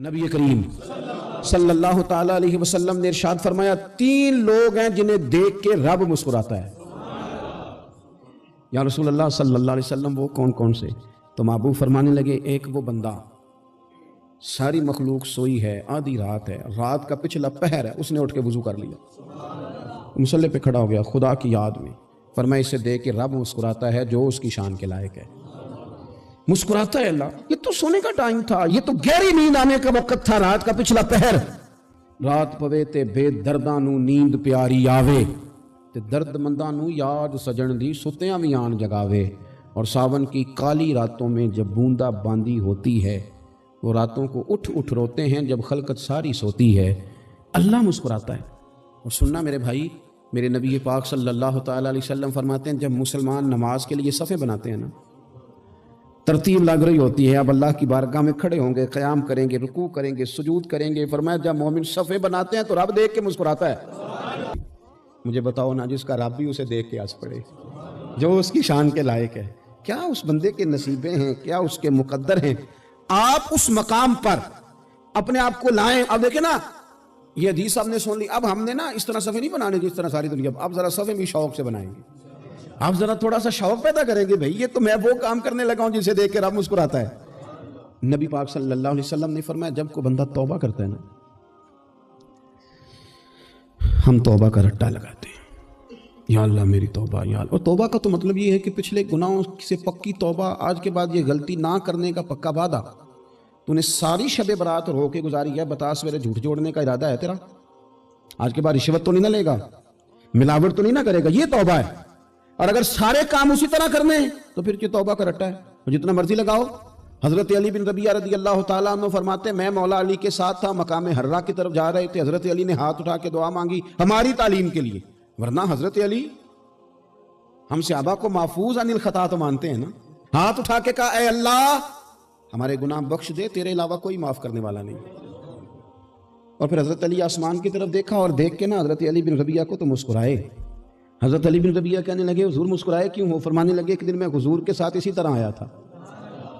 نبی کریم صلی اللہ تعالی علیہ وسلم نے ارشاد فرمایا 3 لوگ ہیں جنہیں دیکھ کے رب مسکراتا ہے۔ یا رسول اللہ صلی اللہ علیہ وسلم وہ کون کون سے؟ تو محبوب فرمانے لگے ایک وہ بندہ ساری مخلوق سوئی ہے، آدھی رات ہے، رات کا پچھلا پہر ہے، اس نے اٹھ کے وضو کر لیا، مصلی پہ کھڑا ہو گیا خدا کی یاد میں، فرمایا اسے دیکھ کے رب مسکراتا ہے جو اس کی شان کے لائق ہے۔ مسکراتا ہے اللہ، یہ تو سونے کا ٹائم تھا، یہ تو گہری نیند آنے کا وقت تھا، رات کا پچھلا پہر، رات پوے تے بے درداں نو نیند پیاری آوے تے درد منداں نو یاد سجن دی ستیاں بھی آن جگاوے، اور ساون کی کالی راتوں میں جب بوندا باندی ہوتی ہے وہ راتوں کو اٹھ اٹھ روتے ہیں جب خلقت ساری سوتی ہے، اللہ مسکراتا ہے۔ اور سننا میرے بھائی، میرے نبی پاک صلی اللہ تعالی علیہ وسلم فرماتے ہیں جب مسلمان نماز کے لیے صفیں بناتے ہیں نا، ترتیب لگ رہی ہوتی ہے، اب اللہ کی بارگاہ میں کھڑے ہوں گے، قیام کریں گے، رکوع کریں گے، سجود کریں گے، فرمایا جب مومن صفیں بناتے ہیں تو رب دیکھ کے مسکراتا ہے۔ مجھے بتاؤ نا، جس کا رب بھی اسے دیکھ کے ہنس پڑے، جو اس کی شان کے لائق ہے، کیا اس بندے کے نصیبیں ہیں، کیا اس کے مقدر ہیں؟ آپ اس مقام پر اپنے آپ کو لائیں۔ اب دیکھیں نا، یہ حدیث آپ نے سن لی، اب ہم نے نا اس طرح صفیں نہیں بنانے جس طرح ساری دنیا، اب ذرا صفیں بھی شوق سے بنائیں گے، آپ ذرا تھوڑا سا شوق پیدا کریں گے، بھئی یہ تو میں وہ کام کرنے لگا ہوں جسے دیکھ کے رب مسکراتا ہے۔ نبی پاک صلی اللہ علیہ وسلم نے فرمایا جب کوئی بندہ توبہ کرتا ہے نا، ہم توبہ کا رٹا لگاتے ہیں، یا اللہ میری توبہ یا اللہ۔ اور توبہ کا تو مطلب یہ ہے کہ پچھلے گناہوں سے پکی توبہ، آج کے بعد یہ غلطی نہ کرنے کا پکا وعدہ۔ تو نے ساری شب برات رو کے گزاری ہے، بتا سویرے جھوٹ جوڑنے کا ارادہ ہے تیرا، آج کے بعد رشوت تو نہیں نہ لے گا، ملاوٹ تو نہیں نہ کرے گا، یہ توبہ ہے۔ اور اگر سارے کام اسی طرح کرنے ہیں تو پھر یہ توبہ کا رٹا ہے، اور جتنا مرضی لگاؤ۔ حضرت علی بن ربیعہ رضی اللہ تعالیٰ عنہ فرماتے ہیں میں مولا علی کے ساتھ تھا، مقام حرا کی طرف جا رہے تھے، حضرت علی نے ہاتھ اٹھا کے دعا مانگی ہماری تعلیم کے لیے، ورنہ حضرت علی ہم صحابہ کو محفوظ عن الخطا تو مانتے ہیں نا، ہاتھ اٹھا کے کہا اے اللہ ہمارے گناہ بخش دے، تیرے علاوہ کوئی معاف کرنے والا نہیں۔ اور پھر حضرت علی آسمان کی طرف دیکھا اور دیکھ کے نا حضرت علی بن ربیعہ کو تو مسکرائے۔ حضرت علی بن ربیعہ کہنے لگے حضور مسکرائے کیوں ہو؟ فرمانے لگے کہ دن میں حضور کے ساتھ اسی طرح آیا تھا،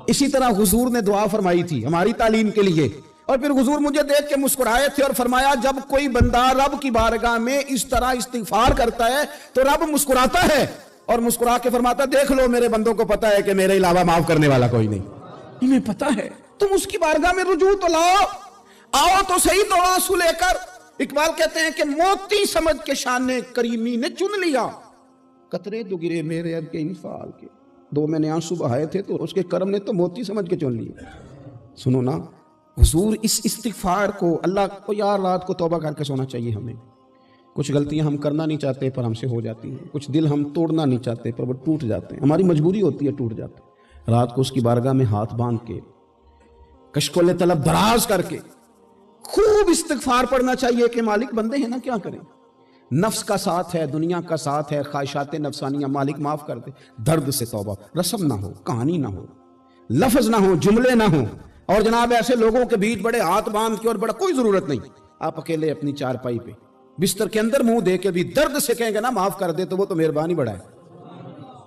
اسی طرح حضور نے دعا فرمائی تھی ہماری تعلیم کے لیے، اور پھر حضور مجھے دیکھ کے مسکرائے تھے اور فرمایا جب کوئی بندہ رب کی بارگاہ میں اس طرح استغفار کرتا ہے تو رب مسکراتا ہے، اور مسکرا کے فرماتا دیکھ لو میرے بندوں کو پتا ہے کہ میرے علاوہ معاف کرنے والا کوئی نہیں، انہیں پتا ہے، تم اس کی بارگاہ میں رجوع تو لاؤ، آؤ تو صحیح دو آنسو لے کر۔ اقبال کہتے ہیں کہ موتی سمجھ کے شان کریمی نے چن لیا، قطرے دو گرے میرے اب کے انفعال کے، 2 میں نے آنسو بہائے تھے تو اس کے کرم نے تو موتی سمجھ کے چن لیا۔ سنو نا، حضور اس استغفار کو، اللہ کو یار رات کو توبہ کر کے سونا چاہیے ہمیں۔ کچھ غلطیاں ہم کرنا نہیں چاہتے پر ہم سے ہو جاتی ہیں، کچھ دل ہم توڑنا نہیں چاہتے پر وہ ٹوٹ جاتے ہیں، ہماری مجبوری ہوتی ہے ٹوٹ جاتے ہیں۔ رات کو اس کی بارگاہ میں ہاتھ باندھ کے، کشکول طلب دراز کر کے خوب استغفار پڑھنا چاہیے کہ مالک بندے ہیں نا، کیا کریں، نفس کا ساتھ ہے، دنیا کا ساتھ ہے، خواہشات نفسانیہ، مالک معاف کر دے۔ درد سے توبہ، رسم نہ ہو، کہانی نہ ہو، لفظ نہ ہو، جملے نہ ہو، اور جناب ایسے لوگوں کے بیچ بڑے ہاتھ باندھ کے اور بڑا کوئی ضرورت نہیں، آپ اکیلے اپنی چارپائی پہ بستر کے اندر منہ دے کے بھی درد سے کہیں گے نا معاف کر دے تو وہ تو مہربانی بڑا ہے۔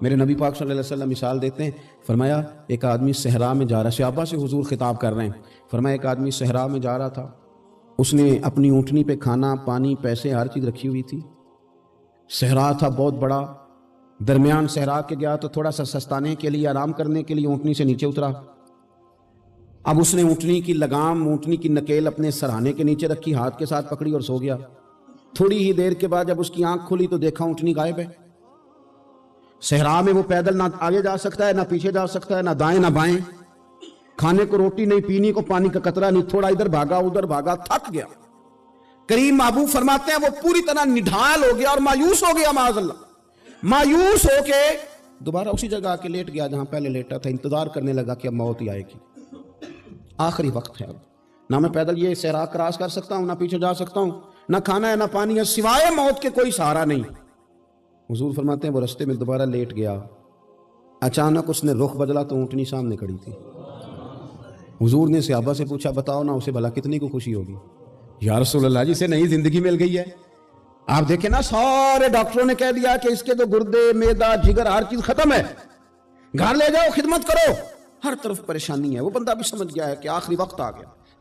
میرے نبی پاک صلی اللہ علیہ وسلم مثال دیتے ہیں، فرمایا ایک آدمی صحرا میں جا رہا، صحابہ سے حضور خطاب کر رہے ہیں، فرمایا ایک آدمی صحرا میں جا رہا تھا، اس نے اپنی اونٹنی پہ کھانا پانی پیسے ہر چیز رکھی ہوئی تھی، صحرا تھا بہت بڑا، درمیان صحرا کے گیا تو تھوڑا سا سستانے کے لیے، آرام کرنے کے لیے اونٹنی سے نیچے اترا، اب اس نے اونٹنی کی لگام، اونٹنی کی نکیل اپنے سرہانے کے نیچے رکھی، ہاتھ کے ساتھ پکڑی اور سو گیا۔ تھوڑی ہی دیر کے بعد جب اس کی آنکھ کھلی تو دیکھا اونٹنی غائب ہے۔ صحرا میں وہ پیدل نہ آگے جا سکتا ہے، نہ پیچھے جا سکتا ہے، نہ دائیں نہ بائیں، کھانے کو روٹی نہیں، پینے کو پانی کا قطرہ نہیں، تھوڑا ادھر بھاگا ادھر بھاگا، تھک گیا۔ کریم محبوب فرماتے ہیں وہ پوری طرح نڈھال ہو گیا اور مایوس ہو گیا، معاذ اللہ، مایوس ہو کے دوبارہ اسی جگہ آ کے لیٹ گیا جہاں پہلے لیٹا تھا، انتظار کرنے لگا کہ اب موت ہی آئے گی، آخری وقت ہے، اب نہ میں پیدل یہ صحرا کراس کر سکتا ہوں، نہ پیچھے جا سکتا ہوں، نہ کھانا ہے نہ پانی ہے، سوائے موت کے کوئی سہارا نہیں۔ حضور فرماتے ہیں وہ رستے میں دوبارہ لیٹ گیا، اچانک اس نے رخ بدلا تو اونٹنی سامنے کھڑی تھی۔ حضور نے صحابہ سے پوچھا بتاؤ نا اسے بھلا کتنی کو خوشی ہوگی؟ یا رسول اللہ جسے نئی زندگی مل گئی ہے۔ آپ دیکھیں نا سارے ڈاکٹروں نے کہہ دیا کہ اس کے تو گردے میدا جگر ہر چیز ختم ہے، گھر لے جاؤ خدمت کرو، ہر طرف پریشانی ہے، وہ بندہ بھی سمجھ گیا ہے کہ آخری وقت آ گیا،